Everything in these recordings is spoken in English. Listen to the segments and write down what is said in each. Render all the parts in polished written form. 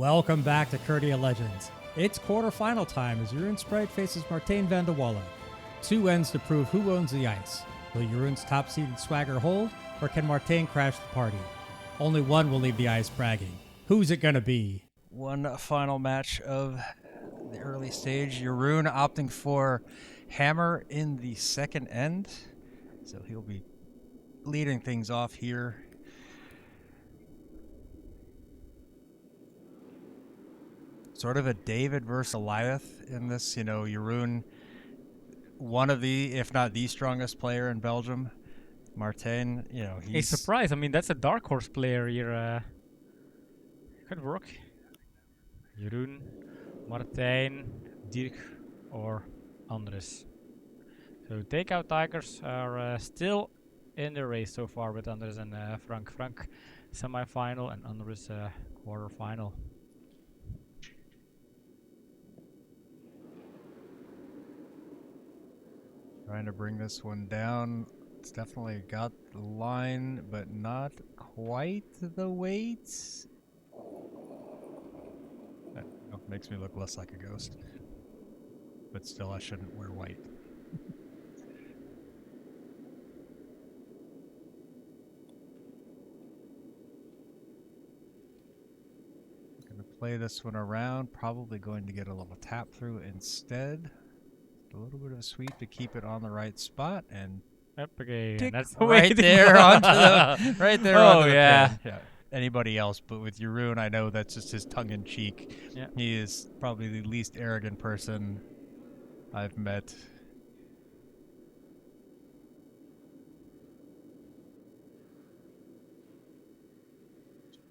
Welcome back to Curdia Legends. It's quarterfinal time as Jeroen Spruyt faces Martijn Van De Walle. Two ends to prove who owns the ice. Will Jeroen's top-seeded swagger hold, or can Martijn crash the party? Only one will leave the ice bragging. Who's it gonna be? One final match of the early stage. Jeroen opting for hammer in the second end. So he'll be leading things off here. Sort of a David versus Goliath in this, you know, Jeroen, one of the, if not the strongest player in Belgium. Martijn, you know, he's surprised. I mean, that's a dark horse player here. Could work. Jeroen, Martijn, Dirk, or Andres. So takeout Tigers are still in the race so far with Andres and Frank. Frank semi-final and Andres quarter-final. Trying to bring this one down. It's definitely got the line, but not quite the weight. That makes me look less like a ghost. But still, I shouldn't wear white. Gonna play this one around. Probably going to get a little tap through instead. A little bit of a sweep to keep it on the right spot, and okay, that's right there onto the onto the yeah. pin. Yeah. Anybody else, but with Jeroen, I know that's just his tongue in cheek. Yeah. He is probably the least arrogant person I've met.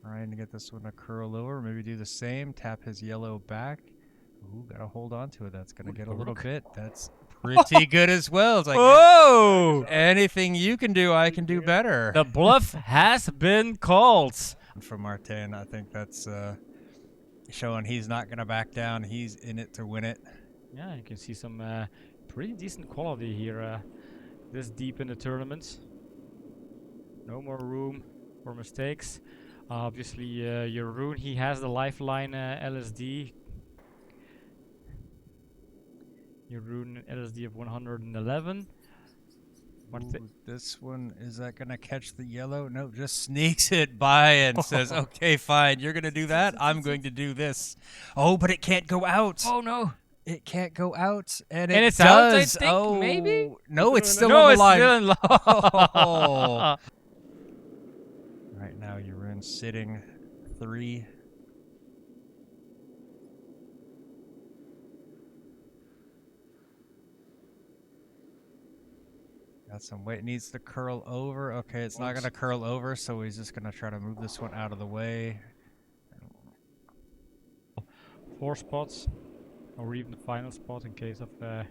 Trying to get this one to curl over, maybe do the same, tap his yellow back. Ooh, gotta hold on to it. That's gonna get a little bit. That's pretty good as well. It's like, whoa! Anything you can do, I can do better. The bluff has been called. From Martijn, I think that's showing he's not gonna back down. He's in it to win it. Yeah, you can see some pretty decent quality here this deep in the tournament. No more room for mistakes. Obviously, Jeroen, he has the lifeline LSD. Jeroen LSD of 111. Ooh, this one, is that gonna catch the yellow? No, just sneaks it by and says, okay, fine, you're gonna do that, I'm going to do this. Oh, but it can't go out. Oh no, it can't go out, and it's does. out, I think, oh, maybe? No, it's still no, on the it's line. still in Oh. Right now, Jeroen sitting 3. Got some weight. Needs to curl over. Okay, it's not going to curl over, so he's just going to try to move this one out of the way. 4 spots, or even the final spot in case of the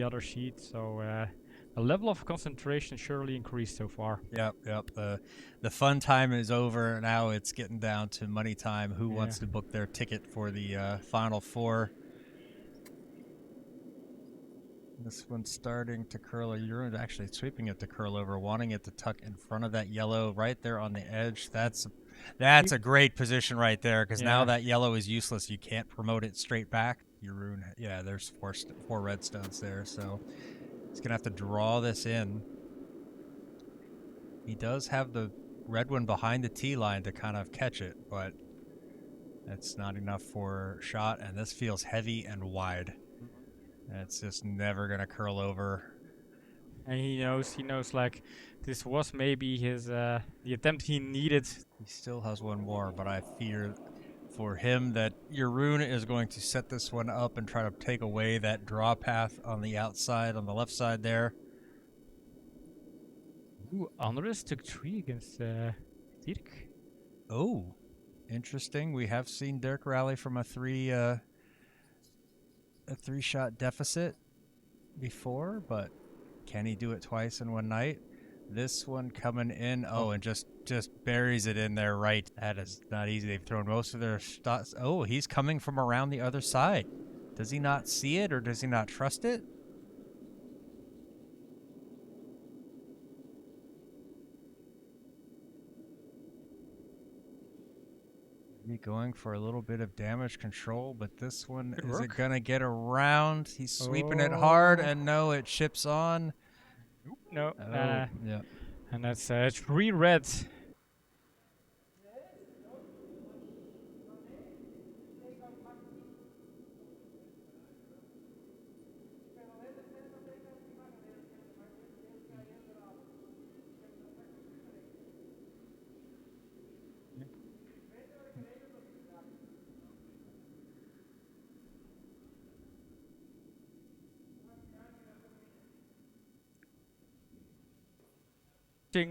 other sheet. So the level of concentration surely increased so far. Yep. The fun time is over. Now it's getting down to money time. Who wants to book their ticket for the final 4? This one's starting to curl. You're actually sweeping it to curl over, wanting it to tuck in front of that yellow right there on the edge. That's a great position right there, because now that yellow is useless. You can't promote it straight back. Jeroen, yeah, there's 4 red studs there, so he's gonna have to draw this in. He does have the red one behind the tee line to kind of catch it, but that's not enough for shot, and this feels heavy and wide. It's just never gonna curl over. And he knows like this was maybe his the attempt he needed. He still has one more, but I fear for him that Jeroen is going to set this one up and try to take away that draw path on the outside, on the left side there. Ooh, Andres took 3 against Dirk. Oh, interesting. We have seen Dirk rally from a 3-shot deficit before, but can he do it twice in one night? This one coming in, and just buries it in there right. That is not easy. They've thrown most of their shots. Oh, he's coming from around the other side. Does he not see it, or does he not trust it? Maybe going for a little bit of damage control, but this one Good is it work. gonna get around? He's sweeping it hard, Oh. and no, it ships on. No. Oh, yeah. And that's 3 reds.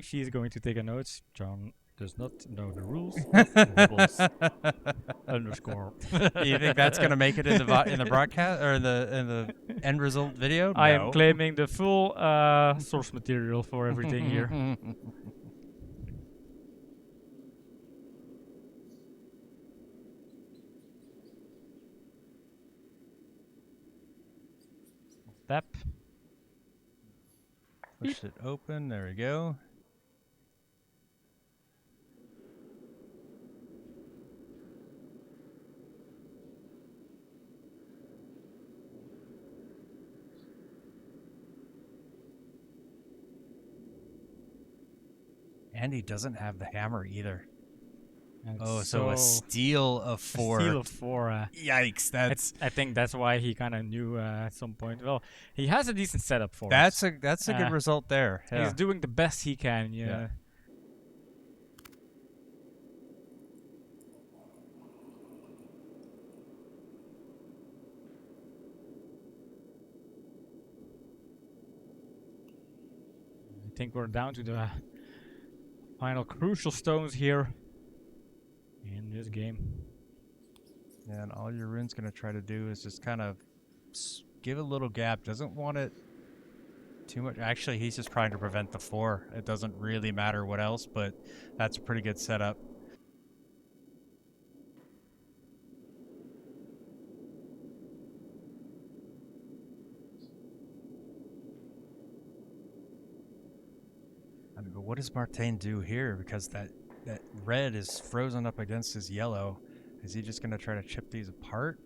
She's going to take a note. John does not know the rules of wobbles underscore. You think that's gonna make it in the broadcast or in the end result video? I am No. claiming the full source material for everything here. Step. Push it open. There we go. And he doesn't have the hammer either. And Oh, so a steal of 4. A steal of 4. Yikes! That's I think that's why he kind of knew at some point. Well, he has a decent setup for that's it. a good result there. Yeah. He's doing the best he can. Yeah. I think we're down to the final crucial stones here in this game. Yeah, and all your rune's gonna try to do is just kind of give a little gap. Doesn't want it too much. Actually, he's just trying to prevent the 4. It doesn't really matter what else, but that's a pretty good setup. I mean, but what does Martijn do here? Because that red is frozen up against his yellow. Is he just gonna try to chip these apart?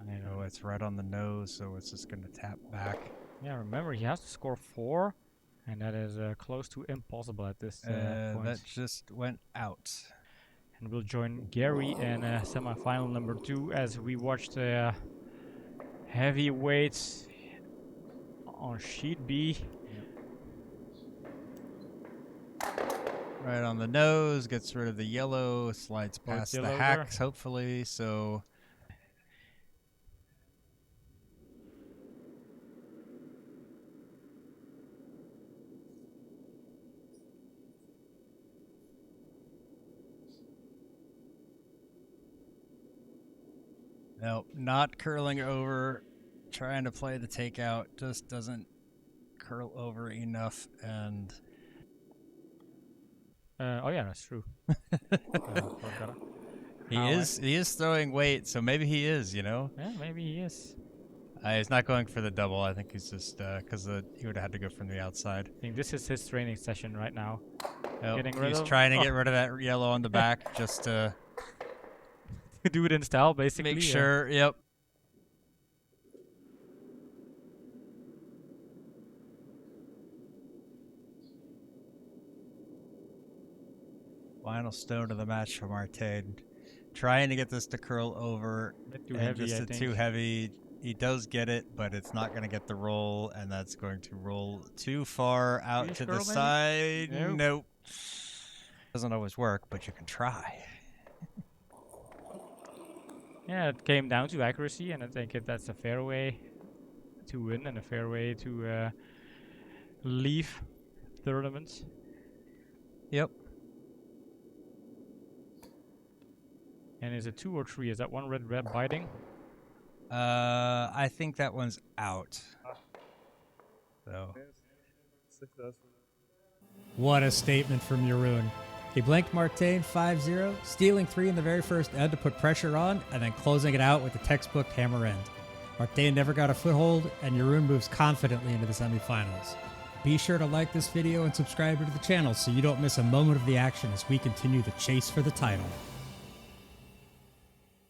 I know it's right on the nose, so it's just gonna tap back. Yeah, remember he has to score 4, and that is close to impossible at this point. That just went out. And we'll join Gary in semi-final number 2 as we watched heavyweights on sheet B. Right on the nose, gets rid of the yellow, slides past the hacks, hopefully, so... Nope, not curling over, trying to play the takeout, just doesn't curl over enough, and... Oh yeah, that's true. He is throwing weight, so maybe he is, you know? Yeah, maybe he is. He's not going for the double. I think he's just because he would have had to go from the outside. I think this is his training session right now. He's trying to get rid of that yellow on the back just to do it in style, basically. make sure. Yep. Final stone of the match for Martijn. Trying to get this to curl over. Too heavy, just too heavy. He does get it, but it's not going to get the roll, and that's going to roll too far out to the side. Nope. Doesn't always work, but you can try. Yeah, it came down to accuracy, and I think that's a fair way to win and a fair way to leave the tournament. Yep. And is it 2 or 3? Is that one red biting? I think that one's out. So. What a statement from Jeroen. He blanked Martijn 5-0, stealing 3 in the very first end to put pressure on, and then closing it out with the textbook hammer end. Martijn never got a foothold, and Jeroen moves confidently into the semifinals. Be sure to like this video and subscribe to the channel so you don't miss a moment of the action as we continue the chase for the title.